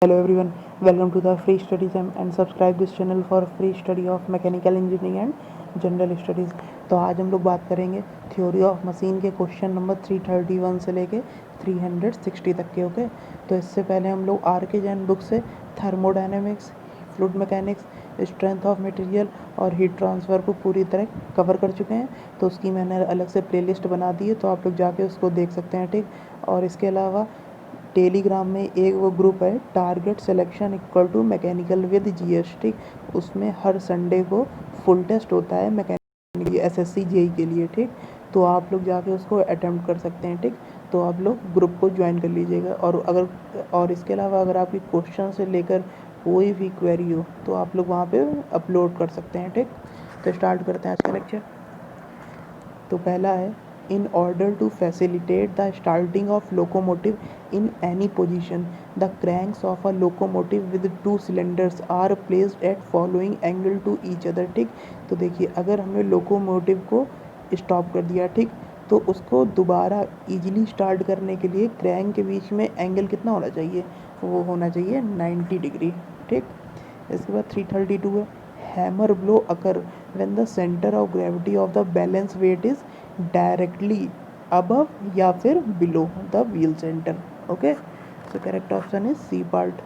Hello everyone, welcome to the free study time and subscribe this channel for free study of mechanical engineering and general studies. तो आज हम लोग बात करेंगे theory of machine के question number 331 से लेके 360 तक के। ओके, तो इससे पहले हम लोग आर के जैन बुक से thermodynamics, fluid mechanics, strength of material और हीट ट्रांसफ़र को पूरी तरह कवर कर चुके हैं। तो उसकी मैंने अलग से प्लेलिस्ट बना दी है, तो आप लोग जाके उसको देख सकते हैं। ठीक, और इसके अलावा टेलीग्राम में एक वो ग्रुप है, target selection equal to mechanical with GS. ठीक, उसमें हर संडे को फुल टेस्ट होता है मैकेनिकल एसएससी जेई के लिए। ठीक, तो आप लोग जाके उसको अटेम्प्ट कर सकते हैं। ठीक, तो आप लोग ग्रुप को ज्वाइन कर लीजिएगा। और इसके अलावा अगर आपकी क्वेश्चन से लेकर कोई भी क्वेरी हो तो आप लोग वहाँ पे अपलोड कर सकते हैं। ठीक, तो स्टार्ट करते हैं आज का लेक्चर। तो पहला है, in order to facilitate the starting of locomotive in any position, the cranks of a locomotive with two cylinders are placed at following angle to each other। ठीक, तो देखिए अगर हमने लोकोमोटिव को स्टॉप कर दिया, ठीक, तो उसको दोबारा इजीली स्टार्ट करने के लिए क्रैंक के बीच में एंगल कितना होना चाहिए? वो होना चाहिए 90 डिग्री। ठीक, इसके बाद 332 है, hammer blow occur when the centre of gravity of the balance weight is directly above या फिर below the wheel centre. Okay, so correct option is C part.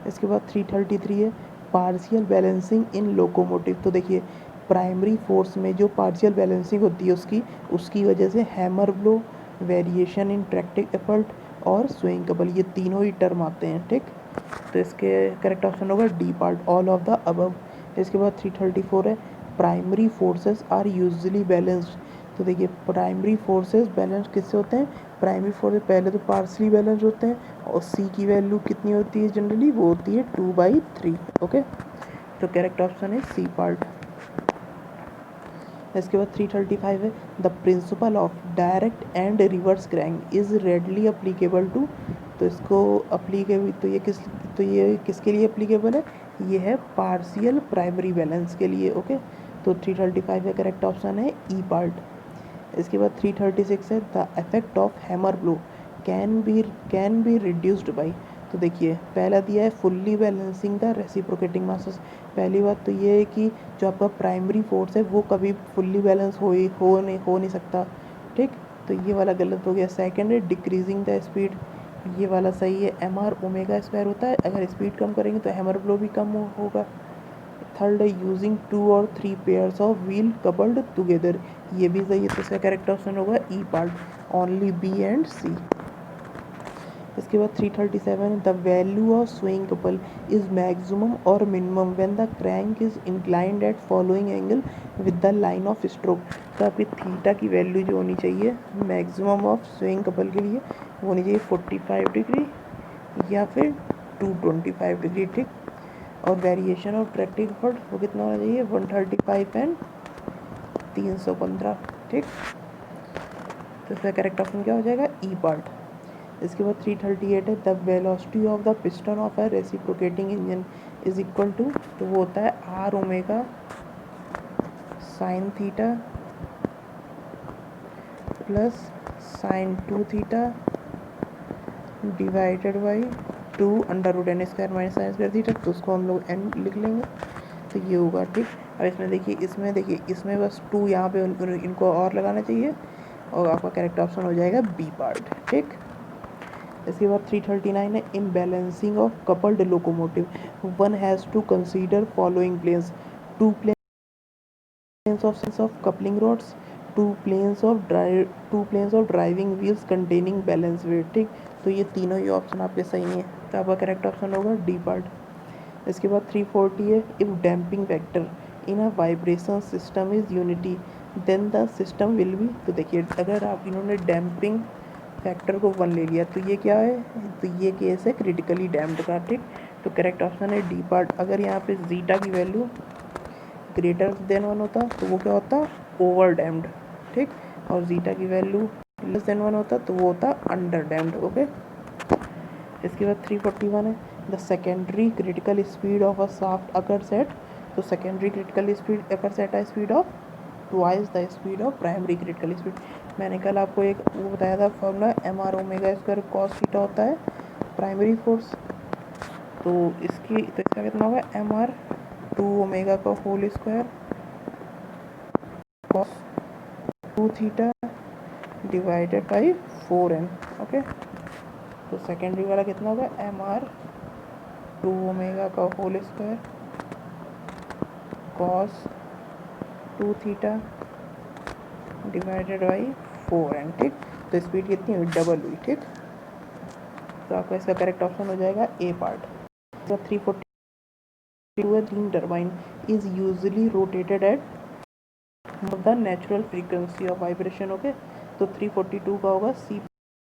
इसके बाद 333 है, पार्शियल बैलेंसिंग इन लोकोमोटिव। तो देखिए प्राइमरी फोर्स में जो partial balancing होती है उसकी वजह से hammer blow, variation in tractive effort और स्विंग कपल, ये तीनों ही टर्म आते हैं। ठीक, तो इसके करेक्ट ऑप्शन होगा D part, all of the above. इसके बाद 334 है, primary forces are usually balanced. तो देखिए प्राइमरी फोर्सेस बैलेंस किससे होते हैं? प्राइमरी फोर्सेस पहले तो पार्शली बैलेंस होते हैं और सी की वैल्यू कितनी होती है जनरली? वो होती है 2/3। ओके, तो करेक्ट ऑप्शन है सी पार्ट। इसके बाद 335 है, the principle of direct and reverse crank is readily applicable to. तो इसको अप्लीकेबल, तो ये किसके लिए अप्लीकेबल है? ये है पार्शियल प्राइमरी बैलेंस के लिए। ओके, तो 335 है करेक्ट ऑप्शन है ई पार्ट। इसके बाद 336 है, the effect of hammer blow can be reduced by. तो देखिए पहला दिया है fully balancing the reciprocating masses. पहली बात तो ये है कि जो आपका प्राइमरी फोर्स है वो कभी फुल्ली बैलेंस हो नहीं सकता। ठीक, तो ये वाला गलत हो गया। सेकंड है डिक्रीजिंग द स्पीड, ये वाला सही है, एम आर ओमेगा स्क्वायर होता है, अगर स्पीड कम करेंगे तो हैमर ब्लो भी कम होगा। थर्ड है यूजिंग 2 और 3 pairs of wheel coupled together, ये भी सही है। तो इसका करेक्ट ऑप्शन होगा E part, only B and C. इसके बाद 337, the value of swing couple is maximum और minimum when the crank is inclined at following angle with the line of stroke. तो आपकी थीटा की वैल्यू जो होनी चाहिए मैक्सिमम ऑफ स्विंग कपल के लिए वो होनी चाहिए 45 डिग्री या फिर 225 डिग्री। ठीक, और वेरिएशन ऑफ ट्रैक्टिव एफर्ट वो कितना होना चाहिए? 135 एंड 315। ठीक, तो इसका करेक्ट ऑप्शन क्या हो जाएगा? E part. इसके बाद 338 है, the velocity of the piston of a reciprocating engine is equal to, तो वो होता है R omega sine theta plus sine 2 theta divided by 2 under root N square minus sine square theta. तो उसको हम लोग एन लिख लेंगे, तो ये होगा। ठीक, अब इसमें देखिए इसमें बस 2 यहाँ पे इनको और लगाना चाहिए और आपका करेक्ट ऑप्शन हो जाएगा बी पार्ट। ठीक, इसके बाद 339 है, in balancing of coupled locomotive one has to consider following planes, two planes of coupling rods, two planes of driving wheels containing balance weight. ठीक, तो ये तीनों ही ऑप्शन आपके सही हैं, तो आपका करेक्ट ऑप्शन होगा डी पार्ट। इसके बाद 340 है, if damping factor in a vibration system is unity then the system will be. तो देखिए अगर आप इन्होंने डैम्पिंग फैक्टर को 1 ले लिया तो ये क्या है? तो ये केस है क्रिटिकली डैम्प्ड का। ठीक, तो करेक्ट ऑप्शन है डी पार्ट। अगर यहाँ पे जीटा की वैल्यू ग्रेटर देन 1 होता तो वो क्या होता? Over damped. ठीक, और जीटा की वैल्यू लेस देन 1 होता तो वो होता अंडर डैम्प्ड। ओके, इसके बाद 341 है, the secondary critical speed of a shaft occurs at. तो secondary critical speed occurs at a speed of twice the speed of primary critical speed. मैंने कल आपको एक वो बताया था formula, M R omega square cos theta होता है प्राइमरी फोर्स तो इसका कितना होगा एम आर 2 ओमेगा का whole square cos 2 theta divided by 4n। Okay, तो सेकेंडरी वाला कितना होगा एम आर 2 ओमेगा का whole square cos 2 theta divided by 4n। ठीक, तो स्पीड कितनी हुई डबल हुई। ठीक, तो आपका इसका करेक्ट ऑप्शन हो जाएगा ए पार्ट। तो 342 तीन turbine is usually rotated at the natural frequency of vibration. Okay, तो 342 का होगा सी,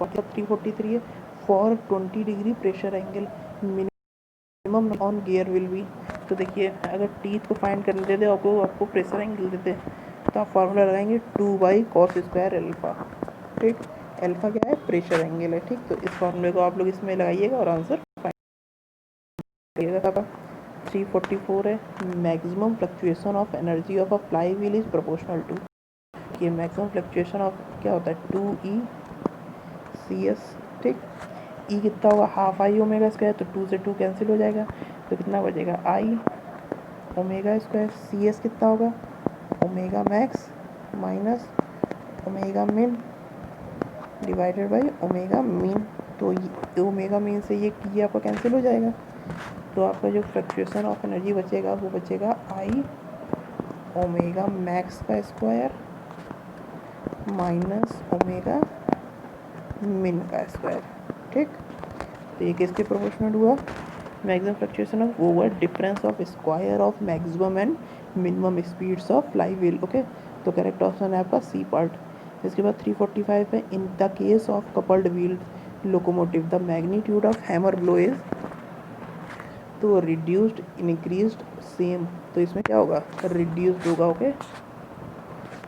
मतलब 343 है for 20 degree pressure angle minimum on gear will be. तो देखिए अगर टीथ को फाइंड करने देते आपको प्रेशर एंगल देते तो आप फार्मूला लगाएंगे 2/cos² अल्फा। ठीक, अल्फा क्या है प्रेशर एंगल है। ठीक, तो इस फार्मूले को आप लोग इसमें लगाइएगा और आंसर फाइंड करिएगा। 344 है maximum fluctuation of energy of a flywheel is proportional to. ये मैक्सिमम फ्लक्चुएशन ऑफ क्या होता है 2e/CS। ठीक, ई कितना होगा हाफ आई ओमेगा स्क्वायर, तो 2 से 2 कैंसिल हो जाएगा, तो कितना बचेगा आई ओमेगा स्क्वायर। CS कितना होगा ओमेगा मैक्स माइनस ओमेगा मिन डिवाइडेड बाई ओमेगा मीन। तो ओमेगा मीन से ये आपका कैंसिल हो जाएगा, तो आपका जो फ्लक्चुएशन ऑफ एनर्जी बचेगा वो बचेगा आई ओमेगा मैक्स का स्क्वायर माइनस ओमेगा मिन का स्क्वायर। ठीक, तो ये किसके प्रोपोर्शनल हुआ maximum fluctuation of over difference of square of maximum and minimum speeds of fly wheel. Okay, तो करेक्ट ऑप्शन है आपका सी पार्ट। इसके बाद 345 है in the case of coupled wheel locomotive the magnitude of hammer blow is, तो reduced increased same, तो इसमें क्या होगा रिड्यूस्ड होगा। ओके,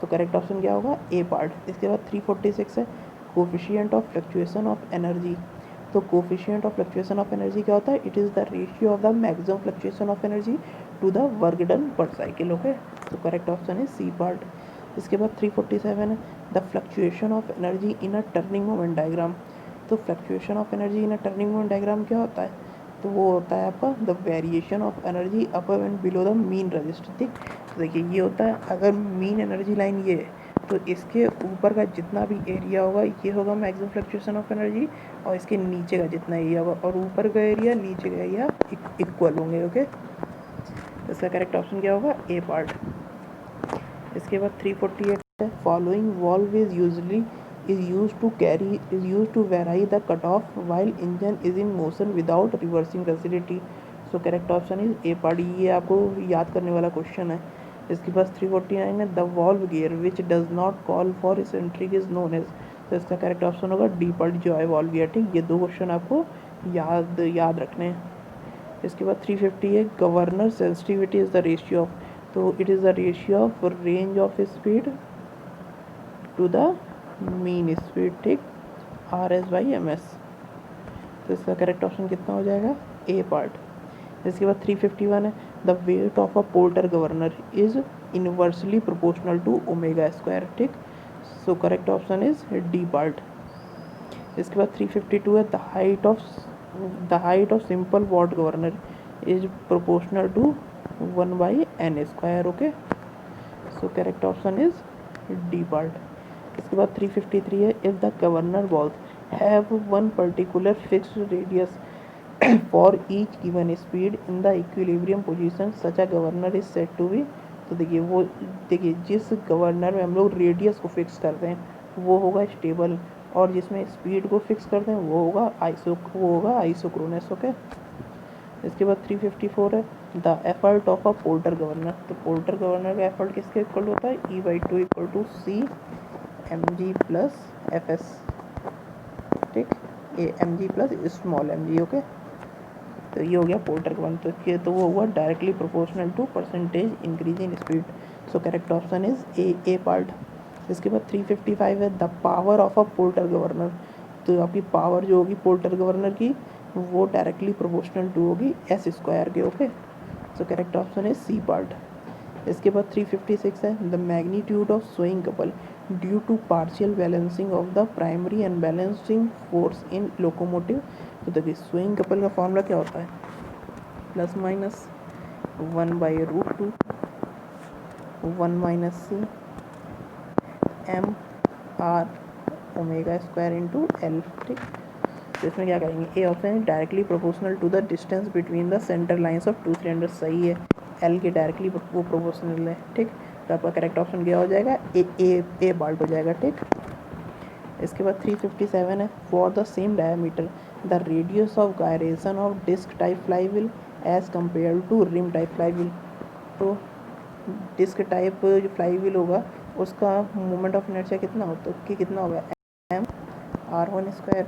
तो करेक्ट ऑप्शन क्या होगा ए पार्ट। इसके बाद 346 है coefficient of fluctuation of energy. तो coefficient of fluctuation of energy क्या होता है it is the ratio of the maximum fluctuation of energy to the work done per cycle. Okay, तो करेक्ट ऑप्शन है सी पार्ट। इसके बाद 347 है the fluctuation of energy in a turning moment diagram. तो fluctuation of energy in a turning moment diagram क्या होता है, तो वो होता है आपका the variation of energy above and below the mean register. ठीक, तो देखिए ये होता है अगर मीन एनर्जी लाइन ये है तो इसके ऊपर का जितना भी एरिया होगा ये होगा मैक्सिमम फ्लक्चुएशन ऑफ एनर्जी, और इसके नीचे का जितना एरिया होगा और ऊपर का एरिया नीचे का एरिया इक्वल होंगे। ओके, तो इसका करेक्ट ऑप्शन क्या होगा ए पार्ट। इसके बाद 348 है following valve is used to vary the cut off while engine is in motion without reversing facility. So correct option is A part. ये आपको याद करने वाला क्वेश्चन है। इसके पास 349 है the valve gear which does not call for eccentric is known as, तो इसका करेक्ट ऑप्शन होगा डी पार्ट जो है वॉल्व गियर। ठीक, ये दो क्वेश्चन आपको याद रखने हैं। इसके बाद 350 है governor sensitivity is the ratio of, तो it is the ratio of range of speed to the mean speed. ठीक, RS/MS, तो इसका करेक्ट ऑप्शन कितना हो जाएगा ए पार्ट। इसके बाद 351 है the weight of a porter governor is inversely proportional to omega square. ठीक, so correct option is D part. इसके बाद 352 है the height of simple Watt governor is proportional to 1/n square. Okay, so correct option is D part. इसके बाद 353 है if the governor balls have one particular fixed radius for each given speed in the equilibrium position such a governor is said to be, तो देखिए जिस governor में हम लोग radius को फिक्स करते हैं वो होगा स्टेबल, और जिसमें स्पीड को फिक्स करते हैं वो होगा आइसोक्रोनस। ओके, इसके बाद 354 है the effort of a porter governor, तो पोर्टर गवर्नर का एफर्ट किसके इक्वल होता है E/2 equal to CmG plus FS। ठीक, ये mg plus small mg। Okay, तो ये हो गया पोर्टर गवर्नर, तो वो हुआ directly proportional to percentage increase in speed. So correct option is A part. इसके बाद 355 है the power of a porter governor, तो आपकी पावर जो होगी पोर्टर गवर्नर की वो डायरेक्टली प्रोपोर्शनल टू होगी S स्क्वायर के। Okay, so correct option is C part. इसके बाद 356 है the magnitude of swing couple due to partial balancing of the primary and balancing force in locomotive. तो देखिए swing couple का formula क्या होता है plus minus 1/√2 1 minus C M R omega square into L. ठीक, तो इसमें क्या करेंगे, A option is directly proportional to the distance between the centre lines of two cylinder. सही है, एल के डायरेक्टली वो प्रोपोर्शनल है। ठीक, तो आपका करेक्ट ऑप्शन क्या हो जाएगा, ए बाल्ट हो जाएगा। ठीक, इसके बाद 357 है, for the same diameter the radius of gyration of disc type flywheel as compare to rim type flywheel. तो डिस्क टाइप जो फ्लाईव्हील होगा उसका मोमेंट ऑफ इनर्शिया कितना होता है, कि कितना होगा, एम r1 स्क्वायर,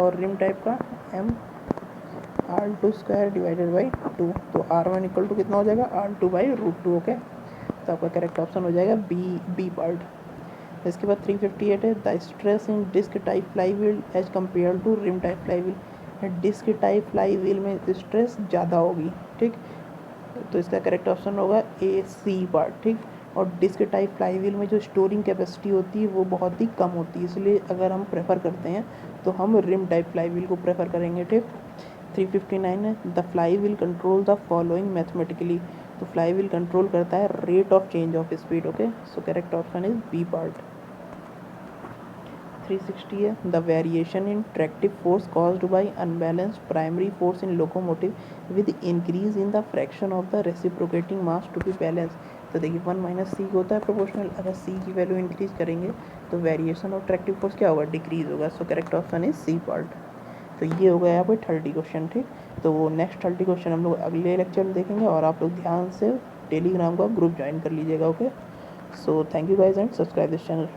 और रिम टाइप का M r2 square divided by 2। तो r1 इक्वल टू कितना हो जाएगा, r2/√2। ओके, तो आपका करेक्ट ऑप्शन हो जाएगा बी पार्ट। इसके बाद 358 है, the stress in disc type flywheel as compare to rim type flywheel. Disc type flywheel में स्ट्रेस ज़्यादा होगी। ठीक, तो इसका करेक्ट ऑप्शन होगा ए सी पार्ट। ठीक, और डिस्क टाइप फ्लाईव्हील में जो स्टोरिंग कैपेसिटी होती है वो बहुत ही कम होती है, इसलिए अगर हम प्रेफर करते हैं तो हम रिम टाइप फ्लाईव्हील को प्रेफर करेंगे। ठीक, 359 है, the flywheel control the following mathematically. तो फ्लाईव्हील कंट्रोल करता है rate of change of speed. Okay, so correct option is B part. 360 है, the variation in tractive force caused by unbalanced primary force in locomotive with increase in the fraction of the reciprocating mass to be balance. तो देखिए 1 minus सी होता है proportional, अगर सी की value increase करेंगे तो variation of tractive force क्या होगा, डिक्रीज होगा। So correct option is C part. तो ये हो गया यहाँ पे 30 क्वेश्चन। ठीक, तो वो नेक्स्ट 30 क्वेश्चन हम लोग अगले लेक्चर में देखेंगे, और आप लोग ध्यान से टेलीग्राम का ग्रुप ज्वाइन कर लीजिएगा। Okay, so thank you guys and subscribe this channel.